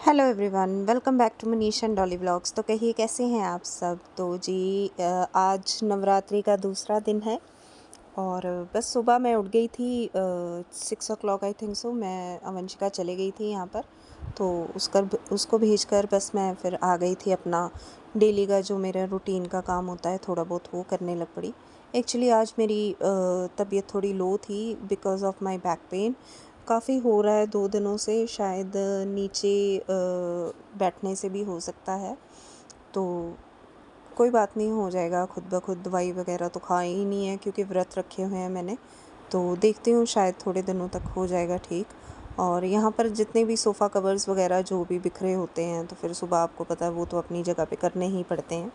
Hello everyone, welcome back to Manish and Dolly vlogs. तो कहिए कैसे हैं आप सब। तो जी आज नवरात्रि का दूसरा दिन है और बस सुबह मैं उठ गई थी 6 o'clock आई थिंक सो। मैं अवंशिका चले गई थी यहाँ पर, तो उसको भेजकर बस मैं फिर आ गई थी। अपना डेली का जो मेरा रूटीन का काम होता है थोड़ा बहुत वो करने लग पड़ी। एक्चुअली आज मेरी तबीयत थोड़ी लो थी because of my back pain. काफ़ी हो रहा है 2 दिनों से, शायद नीचे बैठने से भी हो सकता है। तो कोई बात नहीं, हो जाएगा खुद ब खुद। दवाई वगैरह तो खाई ही नहीं है क्योंकि व्रत रखे हुए हैं मैंने। तो देखती हूँ, शायद थोड़े दिनों तक हो जाएगा ठीक। और यहाँ पर जितने भी सोफ़ा कवर्स वगैरह जो भी बिखरे होते हैं तो फिर सुबह आपको पता है वो तो अपनी जगह पे करने ही पड़ते हैं।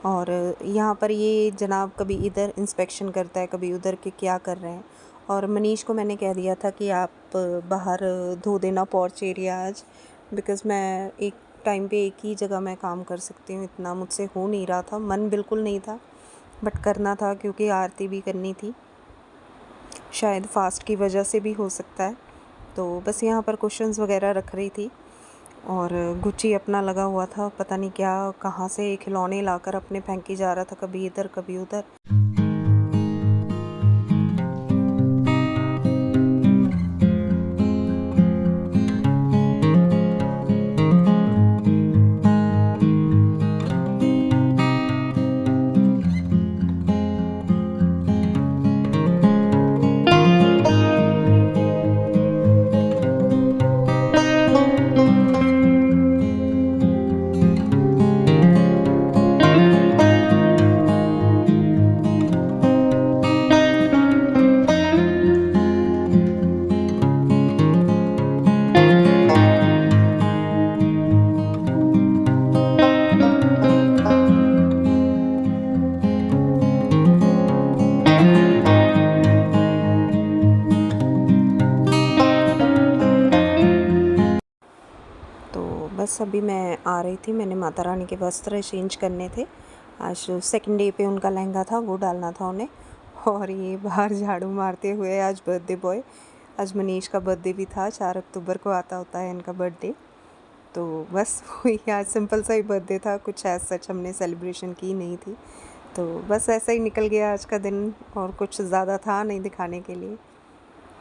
और यहाँ पर ये जनाब कभी इधर इंस्पेक्शन करता है, कभी उधर के क्या कर रहे हैं। और मनीष को मैंने कह दिया था कि आप बाहर धो देना पोर्च एरिया आज, बिकॉज़ मैं एक टाइम पे एक ही जगह मैं काम कर सकती हूँ। इतना मुझसे हो नहीं रहा था, मन बिल्कुल नहीं था, बट करना था क्योंकि आरती भी करनी थी। शायद फास्ट की वजह से भी हो सकता है। तो बस यहाँ पर क्वेश्चंस वगैरह रख रही थी और गुच्ची अपना लगा हुआ था, पता नहीं क्या कहाँ से खिलौने लाकर अपने फेंकी जा रहा था, कभी इधर कभी उधर। तो बस अभी मैं आ रही थी, मैंने माता रानी के वस्त्र चेंज करने थे। आज सेकंड डे पे उनका लहंगा था, वो डालना था उन्हें। और ये बाहर झाड़ू मारते हुए, आज बर्थडे बॉय, आज मनीष का बर्थडे भी था, 4 अक्टूबर को आता होता है इनका बर्थडे। तो बस वही आज सिंपल सा ही बर्थडे था, कुछ ऐसा सच हमने सेलिब्रेशन की नहीं थी। तो बस ऐसा ही निकल गया आज का दिन, और कुछ ज़्यादा था नहीं दिखाने के लिए।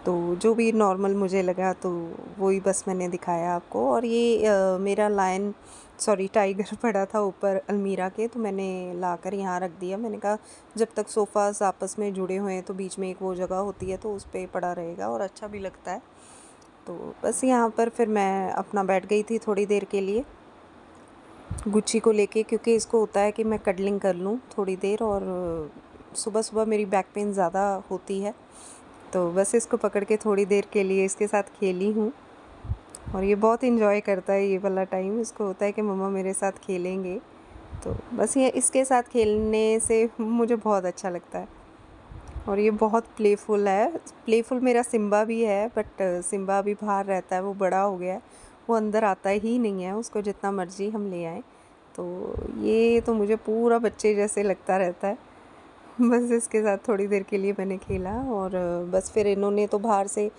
तो जो भी नॉर्मल मुझे लगा तो वही बस मैंने दिखाया आपको। और ये मेरा टाइगर पड़ा था ऊपर अलमीरा के, तो मैंने लाकर यहाँ रख दिया। मैंने कहा जब तक सोफ़ास आपस में जुड़े हुए हैं तो बीच में एक वो जगह होती है तो उस पर पड़ा रहेगा और अच्छा भी लगता है। तो बस यहाँ पर फिर मैं अपना बैठ गई थी थोड़ी देर के लिए गुच्ची को लेके, क्योंकि इसको होता है कि मैं कडलिंग कर लूँ थोड़ी देर। और सुबह सुबह मेरी बैक पेन ज़्यादा होती है, तो बस इसको पकड़ के थोड़ी देर के लिए इसके साथ खेली हूँ। और ये बहुत इन्जॉय करता है ये वाला टाइम, इसको होता है कि मम्मा मेरे साथ खेलेंगे। तो बस ये इसके साथ खेलने से मुझे बहुत अच्छा लगता है। और ये बहुत प्लेफुल है। प्लेफुल मेरा सिम्बा भी है, बट सिम्बा अभी बाहर रहता है, वो बड़ा हो गया है, वो अंदर आता ही नहीं है, उसको जितना मर्जी हम ले आएँ। तो ये तो मुझे पूरा बच्चे जैसे लगता रहता है। बस इसके साथ थोड़ी देर के लिए मैंने खेला और बस फिर इन्होंने तो बाहर से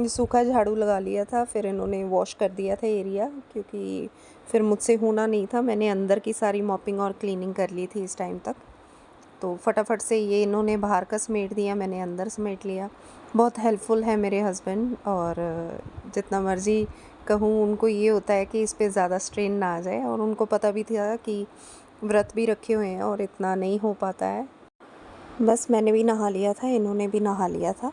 सूखा झाड़ू लगा लिया था, फिर इन्होंने वॉश कर दिया था एरिया, क्योंकि फिर मुझसे होना नहीं था। मैंने अंदर की सारी मॉपिंग और क्लीनिंग कर ली थी इस टाइम तक। तो फटाफट से ये इन्होंने बाहर का समेट दिया, मैंने अंदर समेट लिया। बहुत हेल्पफुल है मेरे हस्बैंड, और जितना मर्ज़ी कहूँ उनको ये होता है कि इस पे ज़्यादा स्ट्रेन ना आ जाए। और उनको पता भी था कि व्रत भी रखे हुए हैं और इतना नहीं हो पाता है। बस मैंने भी नहा लिया था, इन्होंने भी नहा लिया था।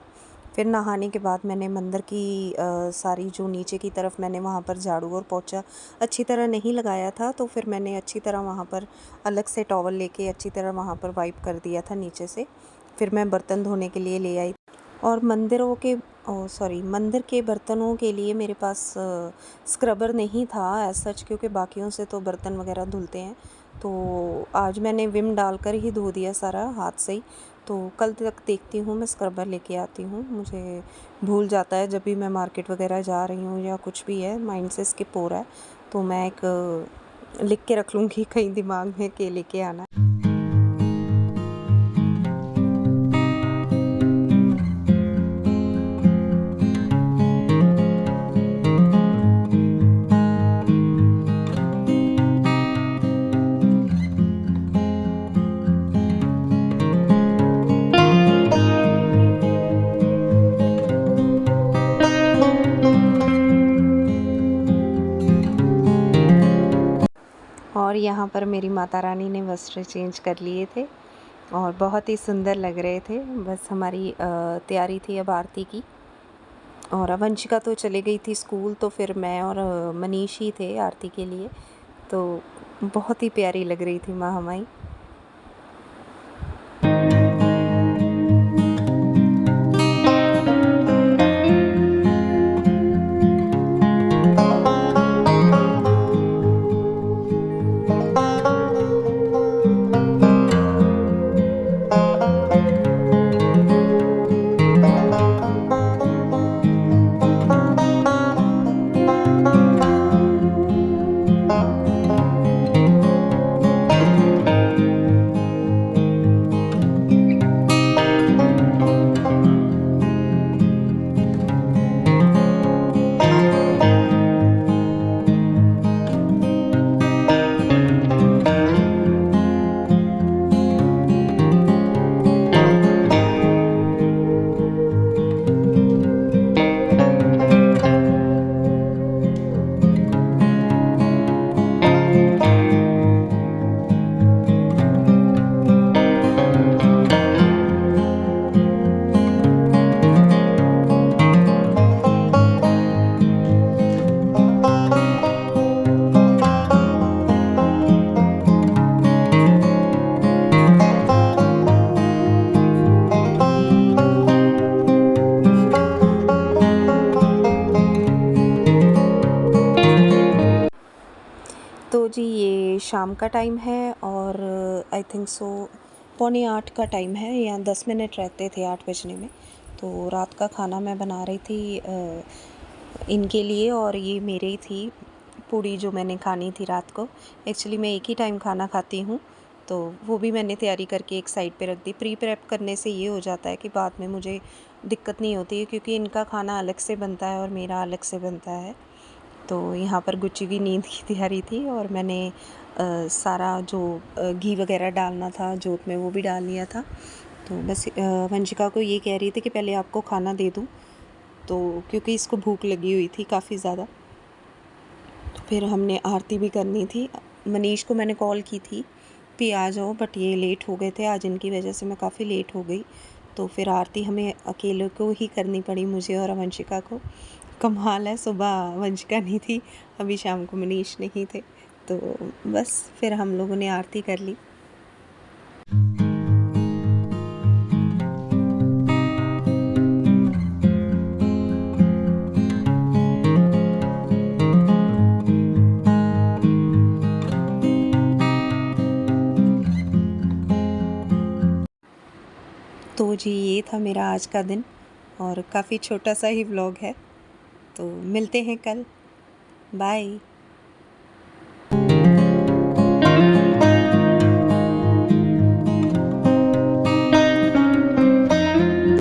फिर नहाने के बाद मैंने मंदिर की सारी जो नीचे की तरफ मैंने वहाँ पर झाड़ू और पोंछा अच्छी तरह नहीं लगाया था, तो फिर मैंने अच्छी तरह वहाँ पर अलग से टॉवल लेके अच्छी तरह वहाँ पर वाइप कर दिया था नीचे से। फिर मैं बर्तन धोने के लिए ले आई। और मंदिर के बर्तनों के लिए मेरे पास स्क्रबर नहीं था एज सच, क्योंकि बाकियों से तो बर्तन वगैरह धुलते हैं। तो आज मैंने विम डालकर ही धो दिया सारा हाथ से ही। तो कल तक देखती हूँ, मैं स्क्रबर लेके आती हूँ। मुझे भूल जाता है जब भी मैं मार्केट वगैरह जा रही हूँ या कुछ भी है, माइंड से स्किप हो रहा है। तो मैं एक लिख के रख लूँगी कहीं दिमाग में के लेके आना। और यहाँ पर मेरी माता रानी ने वस्त्र चेंज कर लिए थे और बहुत ही सुंदर लग रहे थे। बस हमारी तैयारी थी अब आरती की, और वंशिका तो चले गई थी स्कूल, तो फिर मैं और मनीष ही थे आरती के लिए। तो बहुत ही प्यारी लग रही थी महामाई। तो जी ये शाम का टाइम है और आई थिंक सो 7:45 का टाइम है, या 10 मिनट रहते थे 8 बजने में। तो रात का खाना मैं बना रही थी इनके लिए, और ये मेरे ही थी पूड़ी जो मैंने खानी थी रात को। एक्चुअली मैं एक ही टाइम खाना खाती हूँ, तो वो भी मैंने तैयारी करके एक साइड पे रख दी। प्री प्रेप करने से ये हो जाता है कि बाद में मुझे दिक्कत नहीं होती है, क्योंकि इनका खाना अलग से बनता है और मेरा अलग से बनता है। तो यहाँ पर गुच्ची की नींद की तैयारी थी, और मैंने सारा जो घी वगैरह डालना था जोत में वो भी डाल लिया था। तो बस वंशिका को ये कह रही थी कि पहले आपको खाना दे दूँ, तो क्योंकि इसको भूख लगी हुई थी काफ़ी ज़्यादा। तो फिर हमने आरती भी करनी थी। मनीष को मैंने कॉल की थी कि आ जाओ, बट ये लेट हो गए थे आज, इनकी वजह से मैं काफ़ी लेट हो गई। तो फिर आरती हमें अकेले को ही करनी पड़ी, मुझे और वंशिका को। कमाल है, सुबह वंशिका नहीं थी, अभी शाम को मनीष नहीं थे। तो बस फिर हम लोगों ने आरती कर ली। तो जी ये था मेरा आज का दिन, और काफ़ी छोटा सा ही व्लॉग है। तो मिलते हैं कल, बाय।